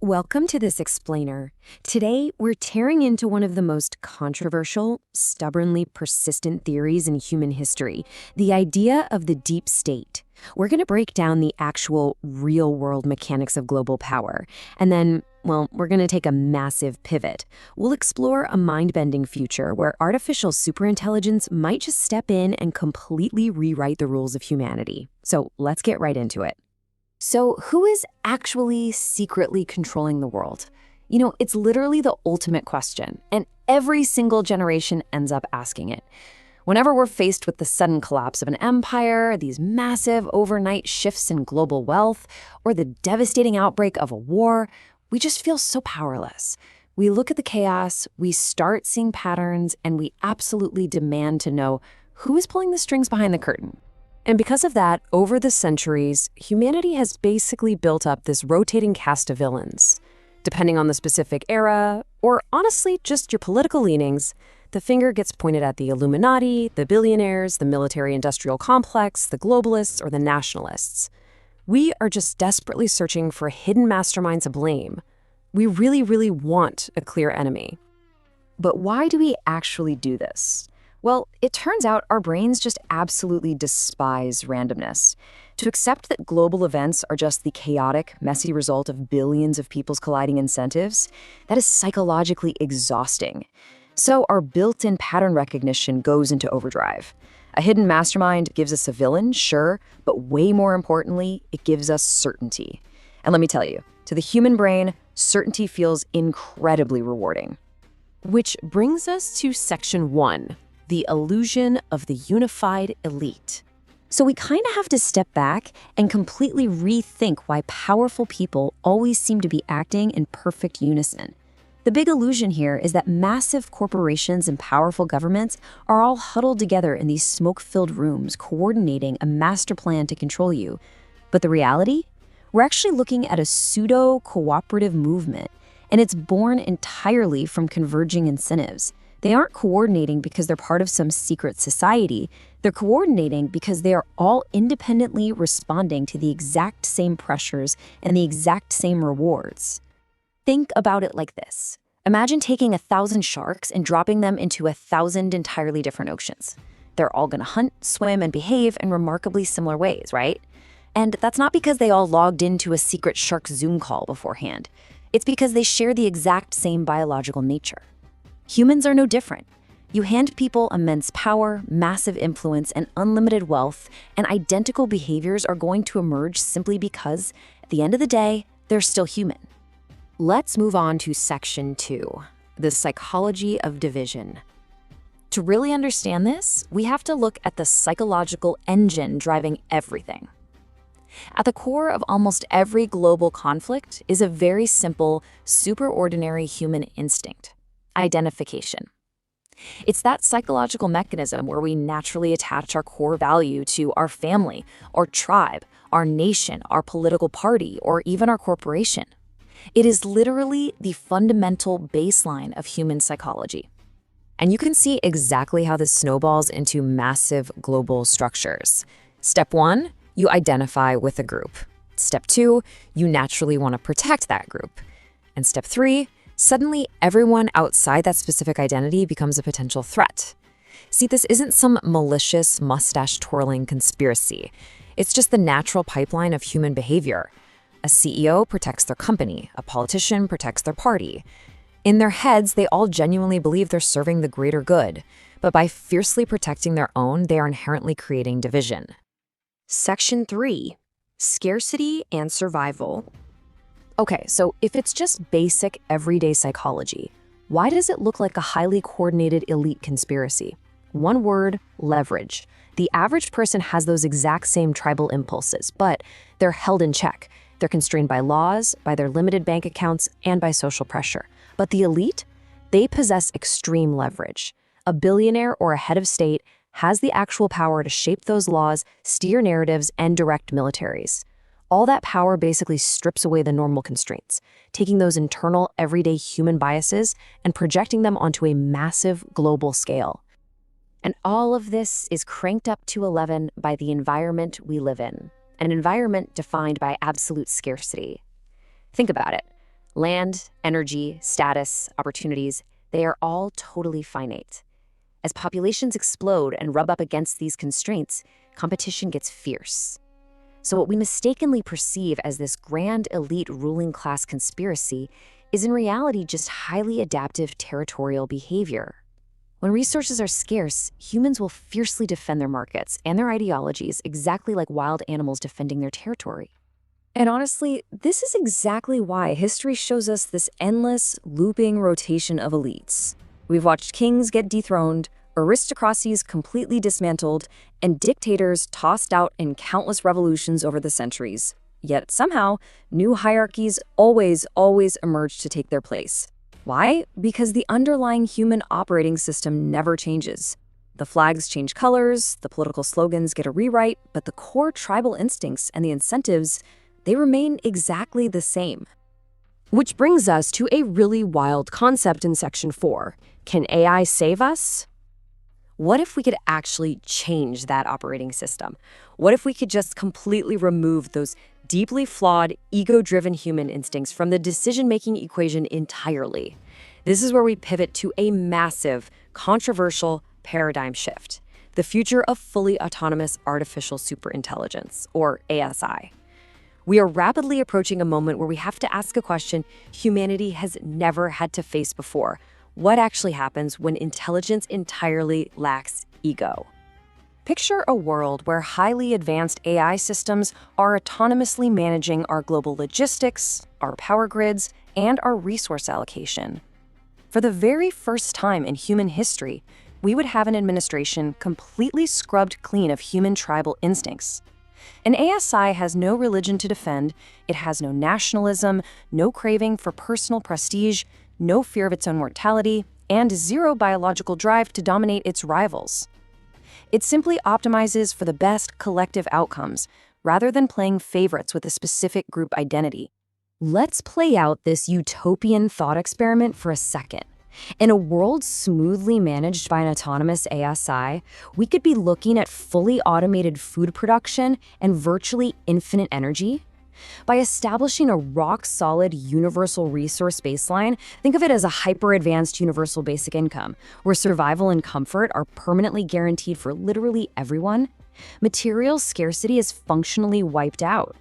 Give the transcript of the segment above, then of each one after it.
Welcome to this explainer. Today, we're tearing into one of the most controversial, stubbornly persistent theories in human history, the idea of the deep state. We're going to break down the actual real-world mechanics of global power, and then, well, we're going to take a massive pivot. We'll explore a mind-bending future where artificial superintelligence might just step in and completely rewrite the rules of humanity. So let's get right into it. So who is actually secretly controlling the world? You know, it's literally the ultimate question, and every single generation ends up asking it. Whenever we're faced with the sudden collapse of an empire, these massive overnight shifts in global wealth, or the devastating outbreak of a war, we just feel so powerless. We look at the chaos, we start seeing patterns, and we absolutely demand to know who is pulling the strings behind the curtain. And because of that, over the centuries, humanity has basically built up this rotating cast of villains. Depending on the specific era, or honestly, just your political leanings, the finger gets pointed at the Illuminati, the billionaires, the military-industrial complex, the globalists, or the nationalists. We are just desperately searching for hidden masterminds to blame. We really, really want a clear enemy. But why do we actually do this? Well, it turns out our brains just absolutely despise randomness. To accept that global events are just the chaotic, messy result of billions of people's colliding incentives, that is psychologically exhausting. So our built-in pattern recognition goes into overdrive. A hidden mastermind gives us a villain, sure, but way more importantly, it gives us certainty. And let me tell you, to the human brain, certainty feels incredibly rewarding. Which brings us to section 1. The illusion of the unified elite. So we kind of have to step back and completely rethink why powerful people always seem to be acting in perfect unison. The big illusion here is that massive corporations and powerful governments are all huddled together in these smoke-filled rooms coordinating a master plan to control you. But the reality? We're actually looking at a pseudo-cooperative movement, and it's born entirely from converging incentives. They aren't coordinating because they're part of some secret society. They're coordinating because they are all independently responding to the exact same pressures and the exact same rewards. Think about it like this. Imagine taking 1,000 sharks and dropping them into 1,000 entirely different oceans. They're all going to hunt, swim, and behave in remarkably similar ways, right? And that's not because they all logged into a secret shark Zoom call beforehand. It's because they share the exact same biological nature. Humans are no different. You hand people immense power, massive influence, and unlimited wealth, and identical behaviors are going to emerge simply because, at the end of the day, they're still human. Let's move on to section 2, the psychology of division. To really understand this, we have to look at the psychological engine driving everything. At the core of almost every global conflict is a very simple, superordinary human instinct. Identification. It's that psychological mechanism where we naturally attach our core value to our family, our tribe, our nation, our political party, or even our corporation. It is literally the fundamental baseline of human psychology. And you can see exactly how this snowballs into massive global structures. Step 1, you identify with a group. Step 2, you naturally want to protect that group. And step 3, suddenly, everyone outside that specific identity becomes a potential threat. See, this isn't some malicious, mustache-twirling conspiracy. It's just the natural pipeline of human behavior. A CEO protects their company. A politician protects their party. In their heads, they all genuinely believe they're serving the greater good. But by fiercely protecting their own, they are inherently creating division. Section 3. Scarcity and survival. Okay, so if it's just basic everyday psychology, why does it look like a highly coordinated elite conspiracy? One word, leverage. The average person has those exact same tribal impulses, but they're held in check. They're constrained by laws, by their limited bank accounts, and by social pressure. But the elite? They possess extreme leverage. A billionaire or a head of state has the actual power to shape those laws, steer narratives, and direct militaries. All that power basically strips away the normal constraints, taking those internal, everyday human biases and projecting them onto a massive global scale. And all of this is cranked up to 11 by the environment we live in, an environment defined by absolute scarcity. Think about it. Land, energy, status, opportunities, they are all totally finite. As populations explode and rub up against these constraints, competition gets fierce. So what we mistakenly perceive as this grand elite ruling class conspiracy is in reality just highly adaptive territorial behavior. When resources are scarce, humans will fiercely defend their markets and their ideologies exactly like wild animals defending their territory. And honestly, this is exactly why history shows us this endless, looping rotation of elites. We've watched kings get dethroned, aristocracies completely dismantled, and dictators tossed out in countless revolutions over the centuries. Yet somehow, new hierarchies always emerge to take their place. Why? Because the underlying human operating system never changes. The flags change colors, the political slogans get a rewrite, but the core tribal instincts and the incentives, they remain exactly the same. Which brings us to a really wild concept in Section 4. Can AI save us? What if we could actually change that operating system? What if we could just completely remove those deeply flawed, ego-driven human instincts from the decision-making equation entirely? This is where we pivot to a massive, controversial paradigm shift, the future of fully autonomous artificial superintelligence, or ASI. We are rapidly approaching a moment where we have to ask a question humanity has never had to face before. What actually happens when intelligence entirely lacks ego? Picture a world where highly advanced AI systems are autonomously managing our global logistics, our power grids, and our resource allocation. For the very first time in human history, we would have an administration completely scrubbed clean of human tribal instincts. An ASI has no religion to defend, it has no nationalism, no craving for personal prestige, no fear of its own mortality, and zero biological drive to dominate its rivals. It simply optimizes for the best collective outcomes, rather than playing favorites with a specific group identity. Let's play out this utopian thought experiment for a second. In a world smoothly managed by an autonomous ASI, we could be looking at fully automated food production and virtually infinite energy. By establishing a rock-solid universal resource baseline, think of it as a hyper-advanced universal basic income, where survival and comfort are permanently guaranteed for literally everyone. Material scarcity is functionally wiped out.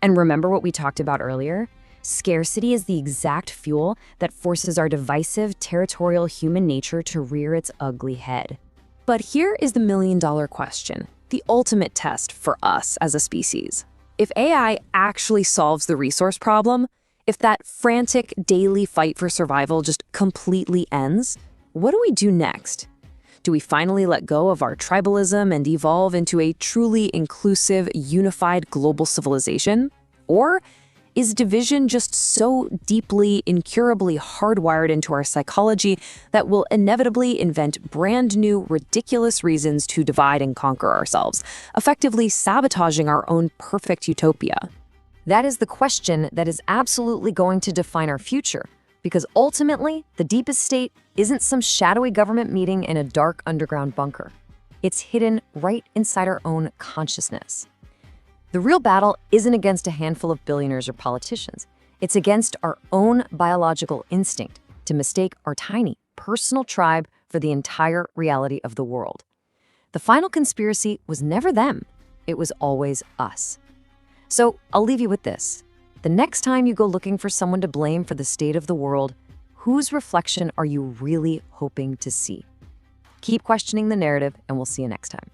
And remember what we talked about earlier? Scarcity is the exact fuel that forces our divisive, territorial human nature to rear its ugly head. But here is the million-dollar question, the ultimate test for us as a species. If AI actually solves the resource problem, if that frantic daily fight for survival just completely ends, what do we do next? Do we finally let go of our tribalism and evolve into a truly inclusive, unified global civilization? Or is division just so deeply, incurably hardwired into our psychology that we'll inevitably invent brand new, ridiculous reasons to divide and conquer ourselves, effectively sabotaging our own perfect utopia? That is the question that is absolutely going to define our future, because ultimately, the deepest state isn't some shadowy government meeting in a dark underground bunker. It's hidden right inside our own consciousness. The real battle isn't against a handful of billionaires or politicians. It's against our own biological instinct to mistake our tiny, personal tribe for the entire reality of the world. The final conspiracy was never them. It was always us. So I'll leave you with this. The next time you go looking for someone to blame for the state of the world, whose reflection are you really hoping to see? Keep questioning the narrative, and we'll see you next time.